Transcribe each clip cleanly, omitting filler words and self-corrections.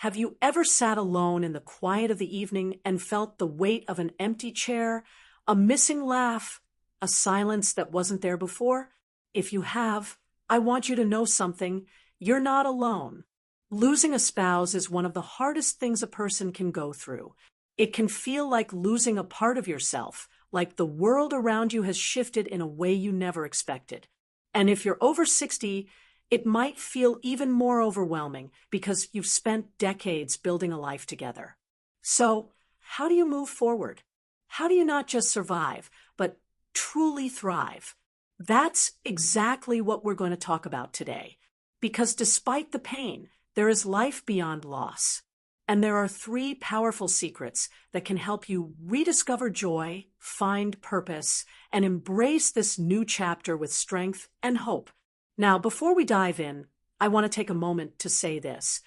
Have you ever sat alone in the quiet of the evening and felt the weight of an empty chair, a missing laugh, a silence that wasn't there before? If you have, I want you to know something. You're not alone. Losing a spouse is one of the hardest things a person can go through. It can feel like losing a part of yourself, like the world around you has shifted in a way you never expected. And if you're over 60, it might feel even more overwhelming because you've spent decades building a life together. So, how do you move forward? How do you not just survive, but truly thrive? That's exactly what we're going to talk about today. Because despite the pain, there is life beyond loss. And there are 3 powerful secrets that can help you rediscover joy, find purpose, and embrace this new chapter with strength and hope. Now, before we dive in, I want to take a moment to say this.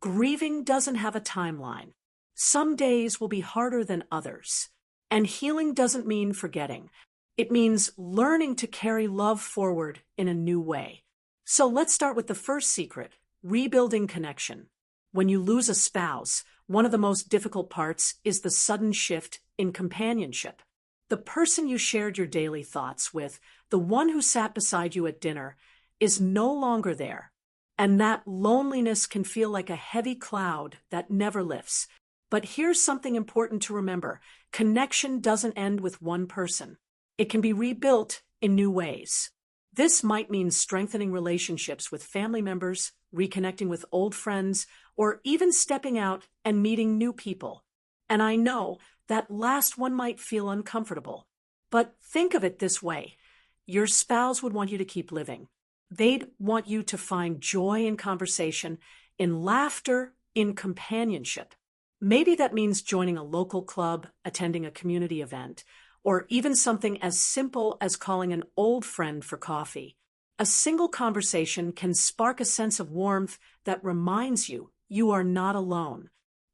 Grieving doesn't have a timeline. Some days will be harder than others. And healing doesn't mean forgetting. It means learning to carry love forward in a new way. So let's start with the first secret, rebuilding connection. When you lose a spouse, one of the most difficult parts is the sudden shift in companionship. The person you shared your daily thoughts with, the one who sat beside you at dinner, is no longer there. And that loneliness can feel like a heavy cloud that never lifts. But here's something important to remember. Connection doesn't end with one person. It can be rebuilt in new ways. This might mean strengthening relationships with family members, reconnecting with old friends, or even stepping out and meeting new people. And I know that last one might feel uncomfortable. But think of it this way. Your spouse would want you to keep living. They'd want you to find joy in conversation, in laughter, in companionship. Maybe that means joining a local club, attending a community event, or even something as simple as calling an old friend for coffee. A single conversation can spark a sense of warmth that reminds you you are not alone.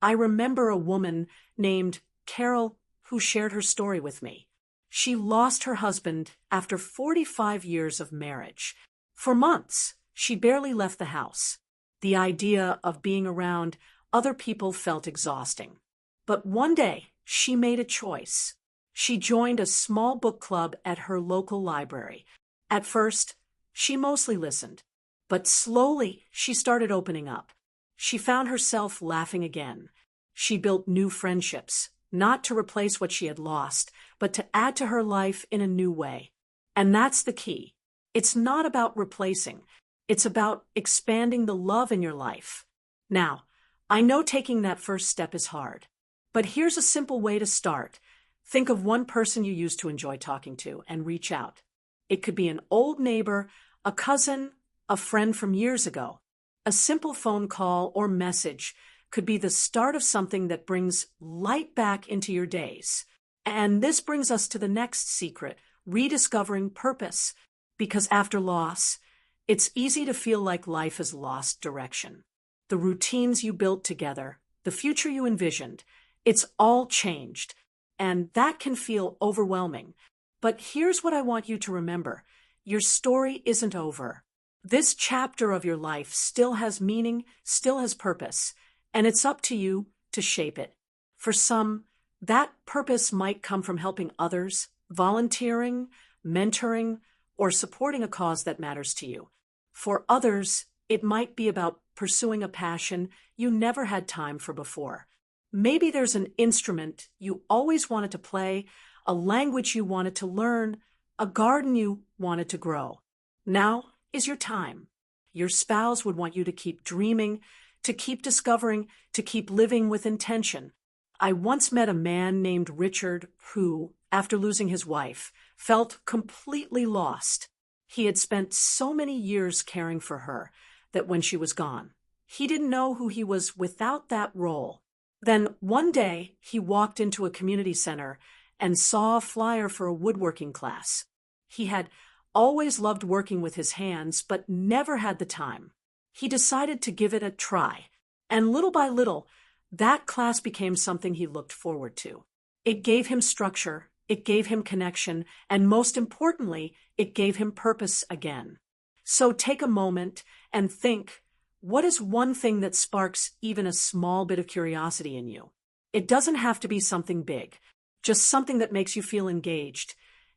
I remember a woman named Carol who shared her story with me. She lost her husband after 45 years of marriage. For months, she barely left the house. The idea of being around other people felt exhausting. But one day, she made a choice. She joined a small book club at her local library. At first, she mostly listened, but slowly she started opening up. She found herself laughing again. She built new friendships, not to replace what she had lost, but to add to her life in a new way. And that's the key. It's not about replacing. It's about expanding the love in your life. Now, I know taking that first step is hard, but here's a simple way to start. Think of one person you used to enjoy talking to and reach out. It could be an old neighbor, a cousin, a friend from years ago. A simple phone call or message could be the start of something that brings light back into your days. And this brings us to the next secret, rediscovering purpose. Because after loss, it's easy to feel like life has lost direction. The routines you built together, the future you envisioned, it's all changed. And that can feel overwhelming. But here's what I want you to remember. Your story isn't over. This chapter of your life still has meaning, still has purpose, and it's up to you to shape it. For some, that purpose might come from helping others, volunteering, mentoring, or supporting a cause that matters to you. For others, it might be about pursuing a passion you never had time for before. Maybe there's an instrument you always wanted to play, a language you wanted to learn, a garden you wanted to grow. Now is your time. Your spouse would want you to keep dreaming, to keep discovering, to keep living with intention. I once met a man named Richard who, after losing his wife, felt completely lost. He had spent so many years caring for her that when she was gone, he didn't know who he was without that role. Then one day, he walked into a community center and saw a flyer for a woodworking class. He had always loved working with his hands, but never had the time. He decided to give it a try, and little by little, that class became something he looked forward to. It gave him structure, it gave him connection, and most importantly, it gave him purpose again. So take a moment and think, What is one thing that sparks even a small bit of curiosity in you? It doesn't have to be something big, just something that makes you feel engaged,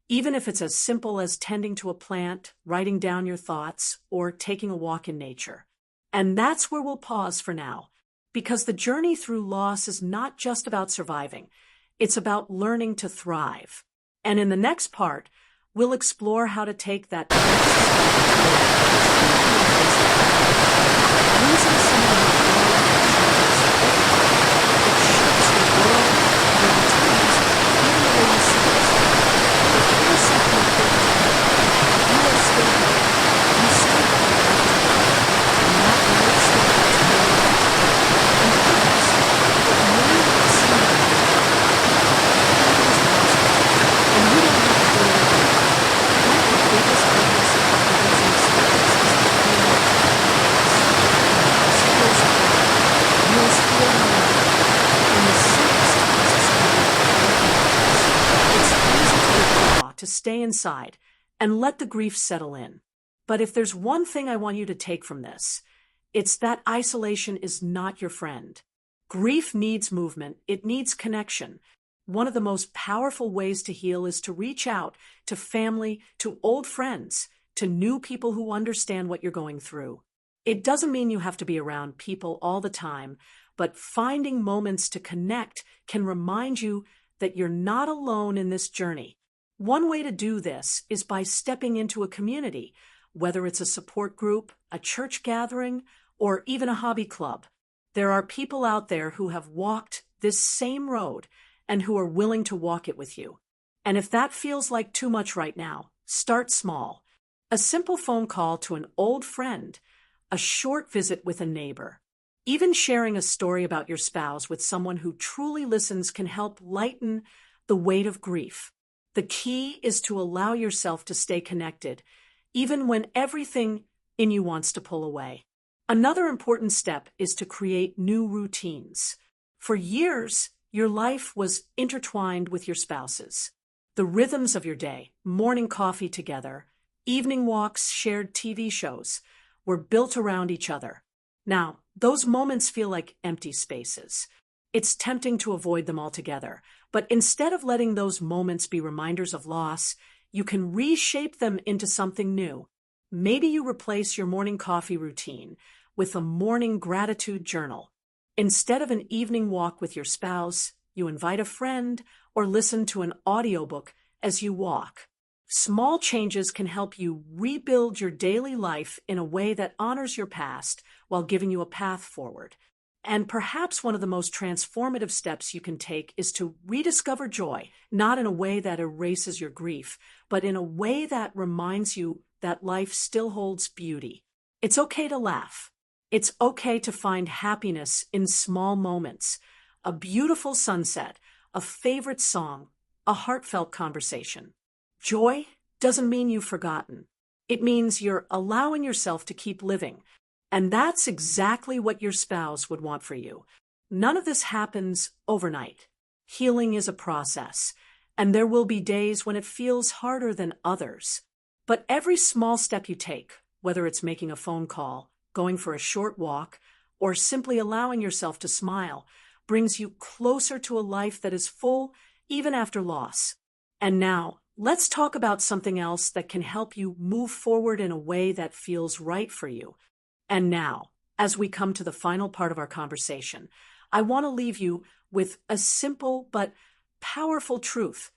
even if it's as simple as tending to a plant, writing down your thoughts, or taking a walk in nature. And that's where we'll pause for now, because the journey through loss is not just about surviving, it's about learning to thrive. And in the next part, we'll explore how to take that next step using some of the to stay inside and let the grief settle in. But if there's one thing I want you to take from this, it's that isolation is not your friend. Grief needs movement. It needs connection. One of the most powerful ways to heal is to reach out to family, to old friends, to new people who understand what you're going through. It doesn't mean you have to be around people all the time, but finding moments to connect can remind you that you're not alone in this journey. One way to do this is by stepping into a community, whether it's a support group, a church gathering, or even a hobby club. There are people out there who have walked this same road and who are willing to walk it with you. And if that feels like too much right now, start small. A simple phone call to an old friend, a short visit with a neighbor. Even sharing a story about your spouse with someone who truly listens can help lighten the weight of grief. The key is to allow yourself to stay connected, even when everything in you wants to pull away. Another important step is to create new routines. For years, your life was intertwined with your spouse's. The rhythms of your day, morning coffee together, evening walks, shared TV shows, were built around each other. Now, those moments feel like empty spaces. It's tempting to avoid them altogether, but instead of letting those moments be reminders of loss, you can reshape them into something new. Maybe you replace your morning coffee routine with a morning gratitude journal. Instead of an evening walk with your spouse, you invite a friend or listen to an audiobook as you walk. Small changes can help you rebuild your daily life in a way that honors your past while giving you a path forward. And perhaps one of the most transformative steps you can take is to rediscover joy, not in a way that erases your grief, but in a way that reminds you that life still holds beauty. It's okay to laugh. It's okay to find happiness in small moments. A beautiful sunset, a favorite song, a heartfelt conversation. Joy doesn't mean you've forgotten. It means you're allowing yourself to keep living. And that's exactly what your spouse would want for you. None of this happens overnight. Healing is a process, and there will be days when it feels harder than others. But every small step you take, whether it's making a phone call, going for a short walk, or simply allowing yourself to smile, brings you closer to a life that is full even after loss. And now, let's talk about something else that can help you move forward in a way that feels right for you. And now, as we come to the final part of our conversation, I want to leave you with a simple but powerful truth.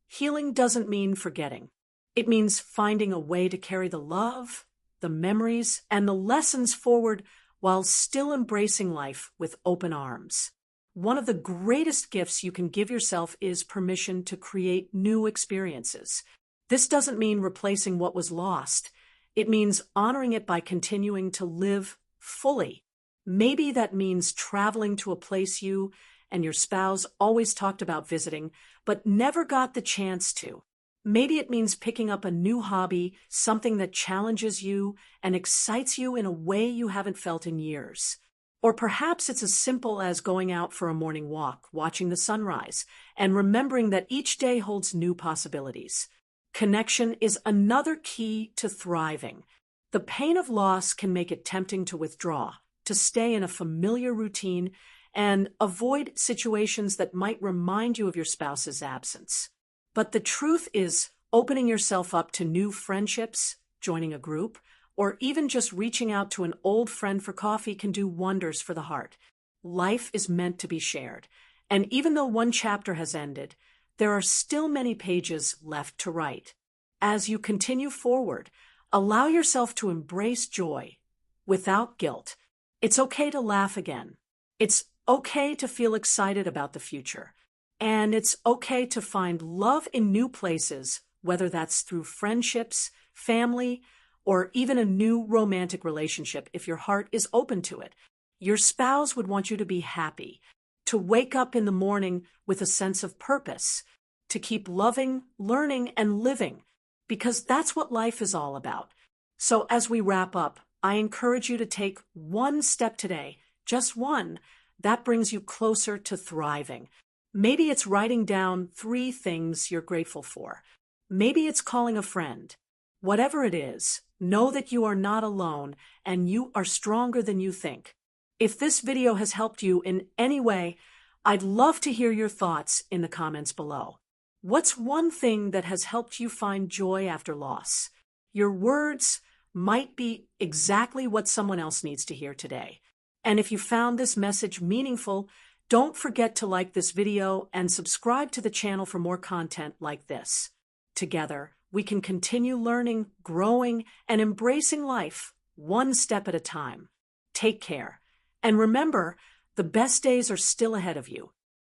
Healing doesn't mean forgetting. It means finding a way to carry the love, the memories, and the lessons forward while still embracing life with open arms. One of the greatest gifts you can give yourself is permission to create new experiences. This doesn't mean replacing what was lost. It means honoring it by continuing to live fully. Maybe that means traveling to a place you and your spouse always talked about visiting, but never got the chance to. Maybe it means picking up a new hobby, something that challenges you and excites you in a way you haven't felt in years. Or perhaps it's as simple as going out for a morning walk, watching the sunrise, and remembering that each day holds new possibilities. Connection is another key to thriving. The pain of loss can make it tempting to withdraw, to stay in a familiar routine, and avoid situations that might remind you of your spouse's absence. But the truth is, opening yourself up to new friendships, joining a group, or even just reaching out to an old friend for coffee can do wonders for the heart. Life is meant to be shared, and even though one chapter has ended, there are still many pages left to write. As you continue forward, allow yourself to embrace joy without guilt. It's okay to laugh again. It's okay to feel excited about the future. And it's okay to find love in new places, whether that's through friendships, family, or even a new romantic relationship if your heart is open to it. Your spouse would want you to be happy, to wake up in the morning with a sense of purpose, to keep loving, learning, and living, because that's what life is all about. So as we wrap up, I encourage you to take one step today, just one, that brings you closer to thriving. Maybe it's writing down 3 things you're grateful for. Maybe it's calling a friend. Whatever it is, know that you are not alone and you are stronger than you think. If this video has helped you in any way, I'd love to hear your thoughts in the comments below. What's one thing that has helped you find joy after loss? Your words might be exactly what someone else needs to hear today. And if you found this message meaningful, don't forget to like this video and subscribe to the channel for more content like this. Together, we can continue learning, growing, and embracing life one step at a time. Take care. And remember, the best days are still ahead of you.